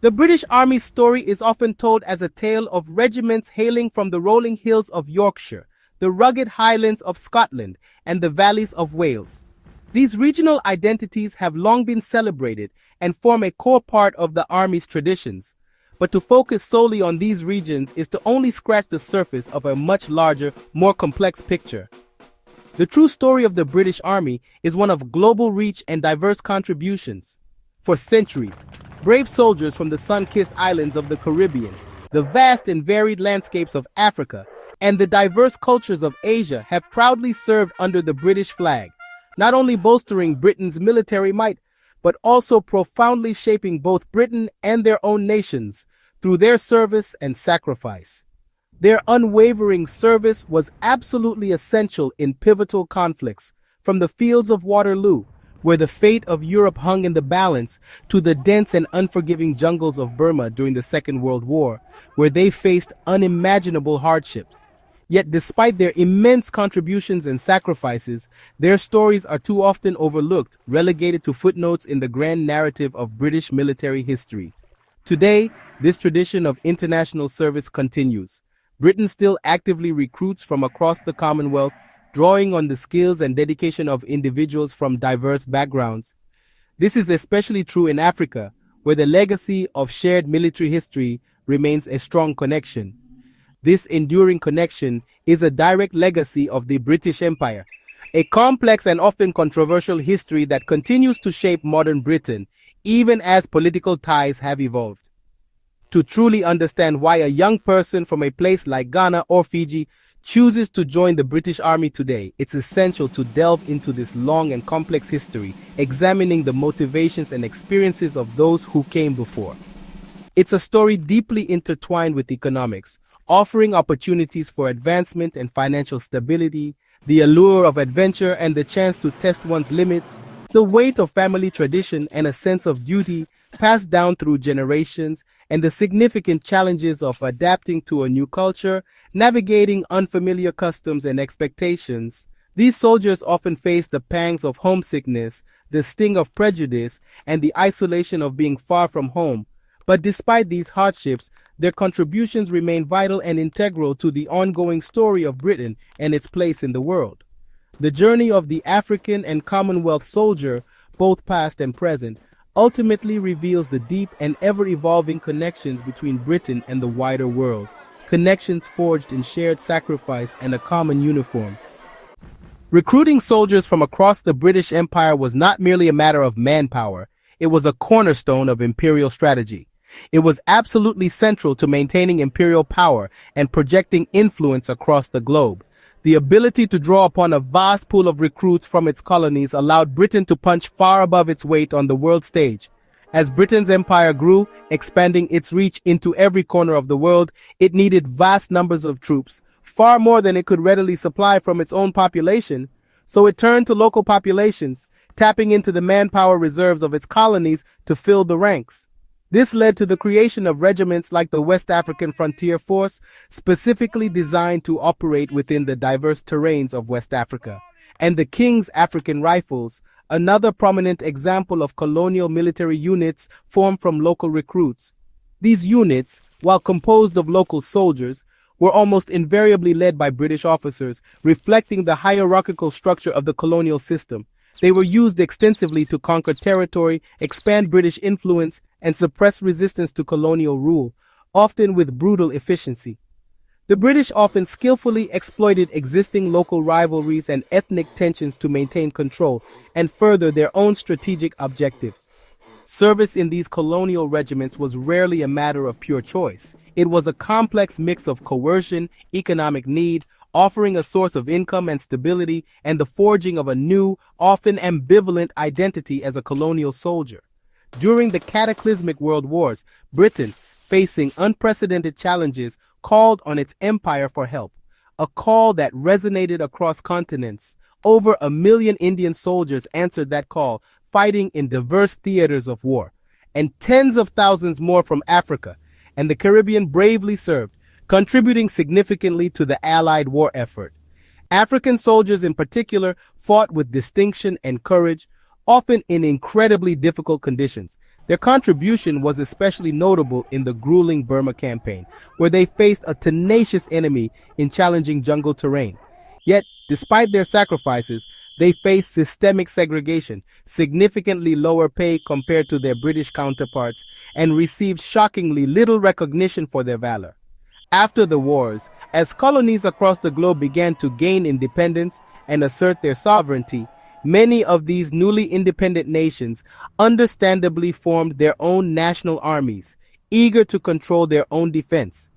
The British Army's story is often told as a tale of regiments hailing from the rolling hills of Yorkshire, the rugged highlands of Scotland, and the valleys of Wales. These regional identities have long been celebrated and form a core part of the Army's traditions. But to focus solely on these regions is to only scratch the surface of a much larger, more complex picture. The true story of the British Army is one of global reach and diverse contributions. For centuries, brave soldiers from the sun-kissed islands of the Caribbean, the vast and varied landscapes of Africa, and the diverse cultures of Asia have proudly served under the British flag, not only bolstering Britain's military might, but also profoundly shaping both Britain and their own nations through their service and sacrifice. Their unwavering service was absolutely essential in pivotal conflicts, from the fields of Waterloo, where the fate of Europe hung in the balance, to the dense and unforgiving jungles of Burma during the Second World War, where they faced unimaginable hardships. Yet despite their immense contributions and sacrifices, their stories are too often overlooked, relegated to footnotes in the grand narrative of British military history. Today, this tradition of international service continues. Britain still actively recruits from across the Commonwealth, drawing on the skills and dedication of individuals from diverse backgrounds. This is especially true in Africa, where the legacy of shared military history remains a strong connection. This enduring connection is a direct legacy of the British Empire, a complex and often controversial history that continues to shape modern Britain, even as political ties have evolved. To truly understand why a young person from a place like Ghana or Fiji chooses to join the British Army today, it's essential to delve into this long and complex history, examining the motivations and experiences of those who came before. It's a story deeply intertwined with economics, offering opportunities for advancement and financial stability, the allure of adventure and the chance to test one's limits, the weight of family tradition and a sense of duty passed down through generations, and the significant challenges of adapting to a new culture, navigating unfamiliar customs and expectations. These soldiers often face the pangs of homesickness, the sting of prejudice, and the isolation of being far from home. But despite these hardships, their contributions remain vital and integral to the ongoing story of Britain and its place in the world. The journey of the African and Commonwealth soldier, both past and present, ultimately reveals the deep and ever-evolving connections between Britain and the wider world, connections forged in shared sacrifice and a common uniform. Recruiting soldiers from across the British Empire was not merely a matter of manpower, it was a cornerstone of imperial strategy. It was absolutely central to maintaining imperial power and projecting influence across the globe. The ability to draw upon a vast pool of recruits from its colonies allowed Britain to punch far above its weight on the world stage. As Britain's empire grew, expanding its reach into every corner of the world, it needed vast numbers of troops, far more than it could readily supply from its own population. So it turned to local populations, tapping into the manpower reserves of its colonies to fill the ranks. This led to the creation of regiments like the West African Frontier Force, specifically designed to operate within the diverse terrains of West Africa, and the King's African Rifles, another prominent example of colonial military units formed from local recruits. These units, while composed of local soldiers, were almost invariably led by British officers, reflecting the hierarchical structure of the colonial system. They were used extensively to conquer territory, expand British influence, and suppress resistance to colonial rule, often with brutal efficiency. The British often skillfully exploited existing local rivalries and ethnic tensions to maintain control and further their own strategic objectives. Service in these colonial regiments was rarely a matter of pure choice. It was a complex mix of coercion, economic need, offering a source of income and stability, and the forging of a new, often ambivalent identity as a colonial soldier. During the cataclysmic world wars, Britain, facing unprecedented challenges, called on its empire for help, a call that resonated across continents. Over 1 million Indian soldiers answered that call, fighting in diverse theaters of war, and tens of thousands more from Africa and the Caribbean bravely served, contributing significantly to the Allied war effort. African soldiers in particular fought with distinction and courage, often in incredibly difficult conditions. Their contribution was especially notable in the grueling Burma campaign, where they faced a tenacious enemy in challenging jungle terrain. Yet, despite their sacrifices, they faced systemic segregation, significantly lower pay compared to their British counterparts, and received shockingly little recognition for their valor. After the wars, as colonies across the globe began to gain independence and assert their sovereignty, many of these newly independent nations understandably formed their own national armies, eager to control their own defense.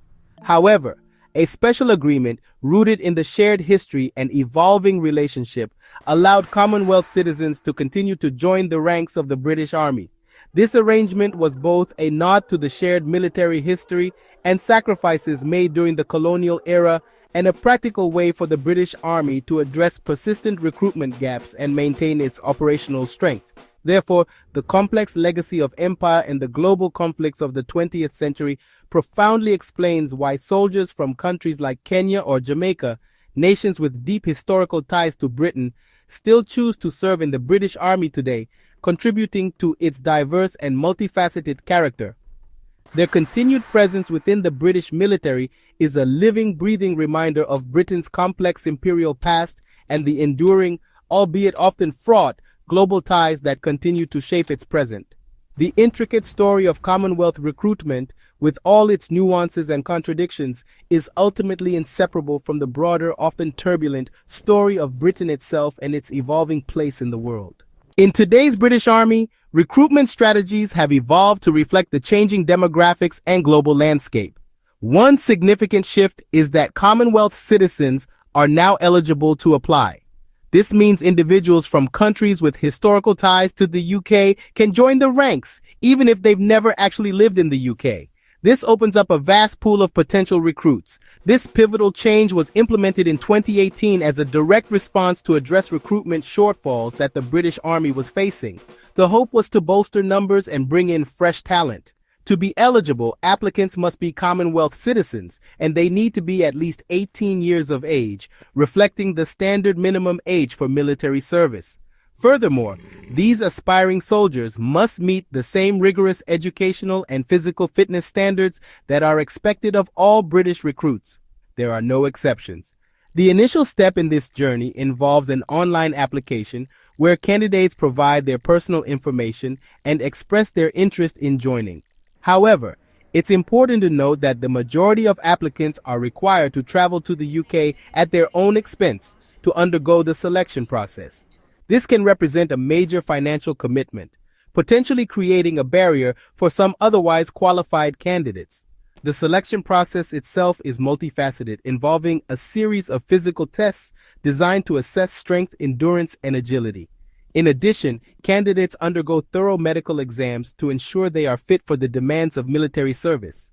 However, a special agreement rooted in the shared history and evolving relationship allowed Commonwealth citizens to continue to join the ranks of the British Army. This arrangement was both a nod to the shared military history and sacrifices made during the colonial era and a practical way for the British Army to address persistent recruitment gaps and maintain its operational strength. Therefore, the complex legacy of empire and the global conflicts of the 20th century profoundly explains why soldiers from countries like Kenya or Jamaica, nations with deep historical ties to Britain, still choose to serve in the British Army today, contributing to its diverse and multifaceted character. Their continued presence within the British military is a living, breathing reminder of Britain's complex imperial past and the enduring, albeit often fraught, global ties that continue to shape its present. The intricate story of Commonwealth recruitment, with all its nuances and contradictions, is ultimately inseparable from the broader, often turbulent, story of Britain itself and its evolving place in the world. In today's British Army, recruitment strategies have evolved to reflect the changing demographics and global landscape. One significant shift is that Commonwealth citizens are now eligible to apply. This means individuals from countries with historical ties to the UK can join the ranks, even if they've never actually lived in the UK. This opens up a vast pool of potential recruits. This pivotal change was implemented in 2018 as a direct response to address recruitment shortfalls that the British Army was facing. The hope was to bolster numbers and bring in fresh talent. To be eligible, applicants must be Commonwealth citizens, and they need to be at least 18 years of age, reflecting the standard minimum age for military service. Furthermore, these aspiring soldiers must meet the same rigorous educational and physical fitness standards that are expected of all British recruits. There are no exceptions. The initial step in this journey involves an online application where candidates provide their personal information and express their interest in joining. However, it's important to note that the majority of applicants are required to travel to the UK at their own expense to undergo the selection process. This can represent a major financial commitment, potentially creating a barrier for some otherwise qualified candidates. The selection process itself is multifaceted, involving a series of physical tests designed to assess strength, endurance, and agility. In addition, candidates undergo thorough medical exams to ensure they are fit for the demands of military service.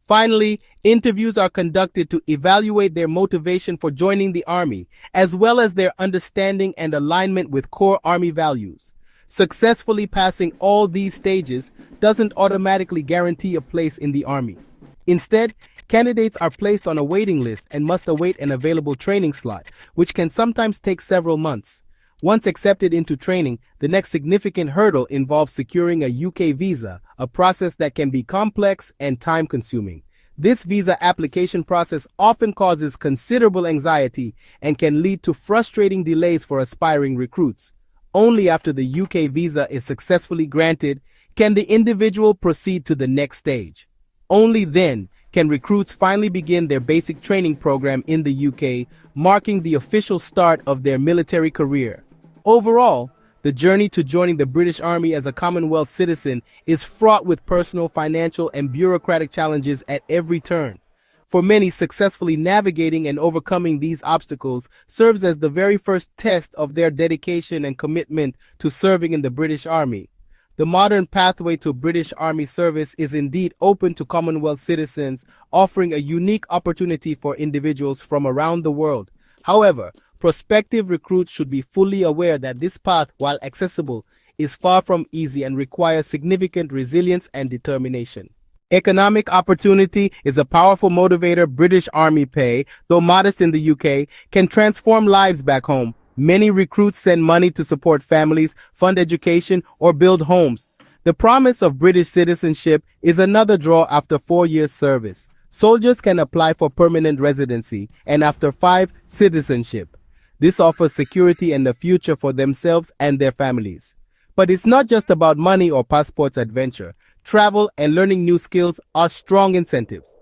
Finally, interviews are conducted to evaluate their motivation for joining the Army, as well as their understanding and alignment with core Army values. Successfully passing all these stages doesn't automatically guarantee a place in the Army. Instead, candidates are placed on a waiting list and must await an available training slot, which can sometimes take several months. Once accepted into training, the next significant hurdle involves securing a UK visa, a process that can be complex and time-consuming. This visa application process often causes considerable anxiety and can lead to frustrating delays for aspiring recruits. Only after the UK visa is successfully granted can the individual proceed to the next stage. Only then can recruits finally begin their basic training program in the UK, marking the official start of their military career. Overall, the journey to joining the British Army as a Commonwealth citizen is fraught with personal, financial, and bureaucratic challenges at every turn. For many, successfully navigating and overcoming these obstacles serves as the very first test of their dedication and commitment to serving in the British Army. The modern pathway to British Army service is indeed open to Commonwealth citizens, offering a unique opportunity for individuals from around the world. However, prospective recruits should be fully aware that this path, while accessible, is far from easy and requires significant resilience and determination. Economic opportunity is a powerful motivator. British Army pay, though modest in the UK, can transform lives back home. Many recruits send money to support families, fund education, or build homes. The promise of British citizenship is another draw after 4 years service. Soldiers can apply for permanent residency and after 5, citizenship. This offers security and a future for themselves and their families. But it's not just about money or passports adventure. Travel and learning new skills are strong incentives.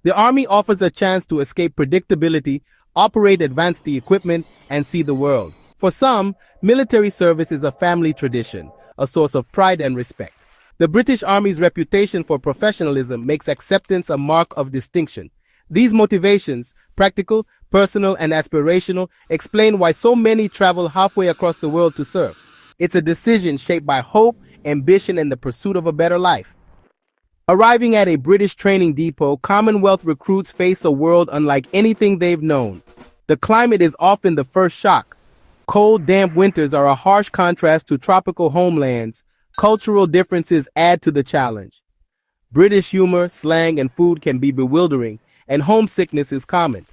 The Army offers a chance to escape predictability, operate advanced equipment, and see the world. For some, military service is a family tradition, a source of pride and respect. The British Army's reputation for professionalism makes acceptance a mark of distinction. These motivations, practical, personal, and aspirational, explain why so many travel halfway across the world to serve. It's a decision shaped by hope, ambition, and the pursuit of a better life. Arriving at a British training depot, Commonwealth recruits face a world unlike anything they've known. The climate is often the first shock. Cold, damp winters are a harsh contrast to tropical homelands. Cultural differences add to the challenge. British humor, slang, and food can be bewildering, and homesickness is common.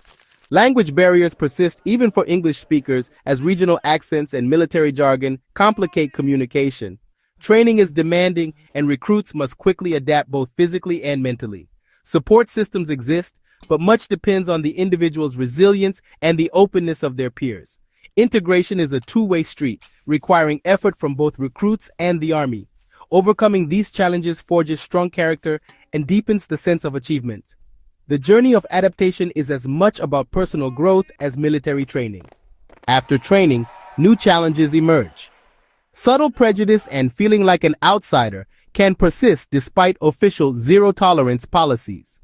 Language barriers persist even for English speakers, as regional accents and military jargon complicate communication. Training is demanding, and recruits must quickly adapt both physically and mentally. Support systems exist, but much depends on the individual's resilience and the openness of their peers. Integration is a two-way street, requiring effort from both recruits and the Army. Overcoming these challenges forges strong character and deepens the sense of achievement. The journey of adaptation is as much about personal growth as military training. After training, new challenges emerge. Subtle prejudice and feeling like an outsider can persist despite official zero-tolerance policies.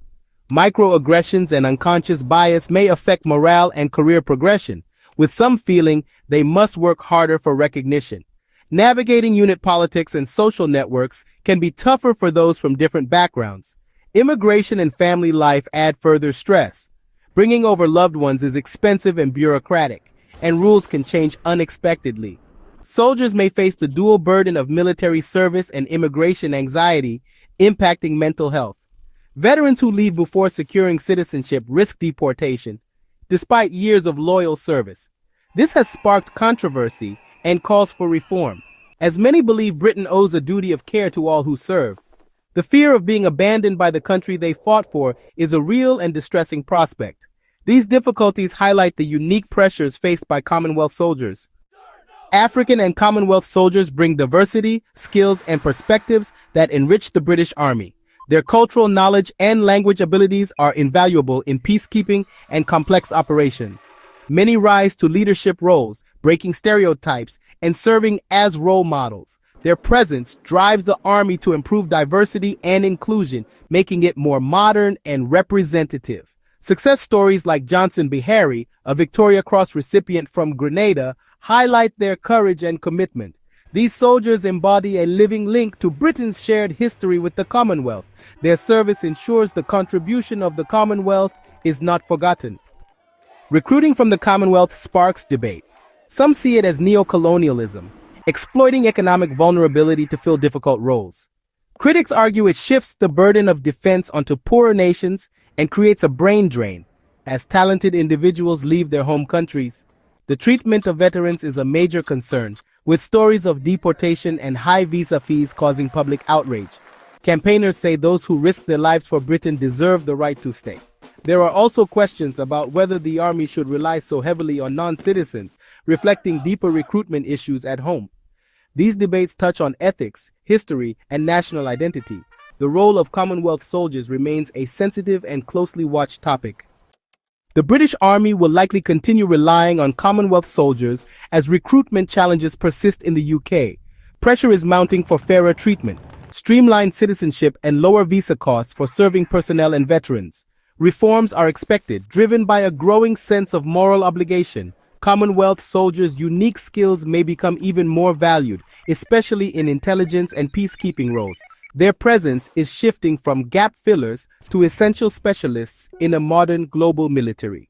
Microaggressions and unconscious bias may affect morale and career progression, with some feeling they must work harder for recognition. Navigating unit politics and social networks can be tougher for those from different backgrounds. Immigration and family life add further stress. Bringing over loved ones is expensive and bureaucratic, and rules can change unexpectedly. Soldiers may face the dual burden of military service and immigration anxiety, impacting mental health. Veterans who leave before securing citizenship risk deportation, despite years of loyal service. This has sparked controversy and calls for reform, as many believe Britain owes a duty of care to all who serve. The fear of being abandoned by the country they fought for is a real and distressing prospect. These difficulties highlight the unique pressures faced by Commonwealth soldiers. African and Commonwealth soldiers bring diversity, skills, and perspectives that enrich the British Army. Their cultural knowledge and language abilities are invaluable in peacekeeping and complex operations. Many rise to leadership roles, breaking stereotypes and serving as role models. Their presence drives the Army to improve diversity and inclusion, making it more modern and representative. Success stories like Johnson Beharry, a Victoria Cross recipient from Grenada, highlight their courage and commitment. These soldiers embody a living link to Britain's shared history with the Commonwealth. Their service ensures the contribution of the Commonwealth is not forgotten. Recruiting from the Commonwealth sparks debate. Some see it as neo-colonialism, exploiting economic vulnerability to fill difficult roles. Critics argue it shifts the burden of defense onto poorer nations and creates a brain drain as talented individuals leave their home countries. The treatment of veterans is a major concern, with stories of deportation and high visa fees causing public outrage. Campaigners say those who risk their lives for Britain deserve the right to stay. There are also questions about whether the Army should rely so heavily on non-citizens, reflecting deeper recruitment issues at home. These debates touch on ethics, history, and national identity. The role of Commonwealth soldiers remains a sensitive and closely watched topic. The British Army will likely continue relying on Commonwealth soldiers as recruitment challenges persist in the UK. Pressure is mounting for fairer treatment, streamlined citizenship, and lower visa costs for serving personnel and veterans. Reforms are expected, driven by a growing sense of moral obligation. Commonwealth soldiers' unique skills may become even more valued, especially in intelligence and peacekeeping roles. Their presence is shifting from gap fillers to essential specialists in a modern global military.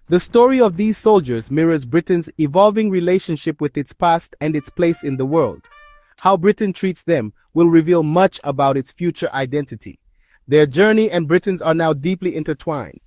The story of these soldiers mirrors Britain's evolving relationship with its past and its place in the world. How Britain treats them will reveal much about its future identity. Their journey and Britain's are now deeply intertwined.